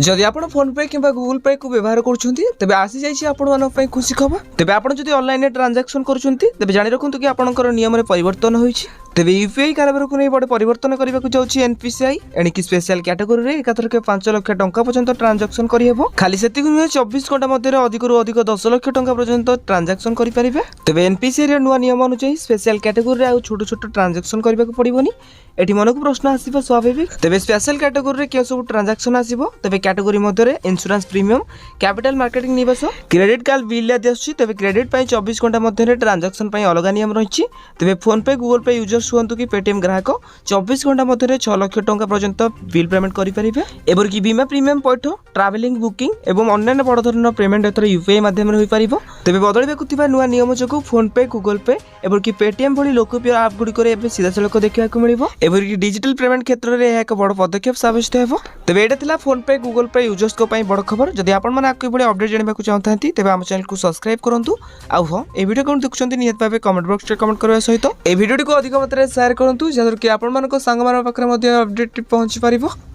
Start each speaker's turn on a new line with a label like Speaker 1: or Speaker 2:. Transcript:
Speaker 1: जदि आप फोनपे कि गूगल पे को व्यवहार कर आसी जाइए आपण खुशी खबर तेज आप ऑनलाइन ट्रांजैक्शन कर जाणी रखु कि आपंकर नियम परिवर्तन होती तेज यूपीआई कारबार को नहीं बड़े परिवर्तन करने को जाऊँगी एनपीसीआई एणिकी स्पेशल कैटेगोरी एकाथरक 5 लाख टंका पर्यंत ट्रांजैक्शन करहब खाली से नुहे 24 घंटा मध्य अधिक अधिक 10 लाख टंका पर्यंत ट्रांजैक्शन करेंगे तेज एनपीसीआई नुआ नियम अनुसार स्पेशल कैटेगोरी आउ छोट छोट ट्रांजैक्शन करने को पड़ोनी एटी मन को प्रश्न आसो स्वाभाविक तेज स्पेशल कैटेगोरी क्यों सब ट्रांजैक्शन आसो तेज कैटेगोरी मध्य इंश्योरेंस प्रीमियम कैपिटल मार्केटिंग निवेश क्रेडिट कार्ड बिल आदि आसूँ तेज क्रेडिट 24 घंटा मध्य ट्रांजैक्शन अलग नियम रही तेज फोनपे गूगल पे यूजर्स हुआ कि पेटीएम ग्राहक 24 घंटा मध्य 6 लाख टंका पर्यंत बिल पेमेंट करेंगे एवरकि बीमा प्रीमियम पैठ ट्रावेलिंग बुकिंग और अन्य बड़ धरण पेमेंट एथर यूपीआई माध्यम हो पार तेज बदलवा नुआ नियम जो फोनपे गूगल पे एवरकि पेटीएम भली लोकप्रिय आप गुड़िक सीधा सड़क देखा मिले एवरकि डिजिटल पेमेंट क्षेत्र में एक बड़ पदक्षेप साबित हो तेज यहाँ फोनपे गूगल पे यूजर्स बड़ खबर जदि आपको अपडेट जानवा चाहते तेज आम चैनल को सब्सक्राइब करूँ आउ हाँ ये वीडियो कौन देखुं निहत भाव कमेंट बॉक्स में कमेंट करने सहित ये वीडियो को अधिक मात्रा शेयर करूँ जहाँद्वारा कि आपण सांग पाखे अपडेट पहुँची पार।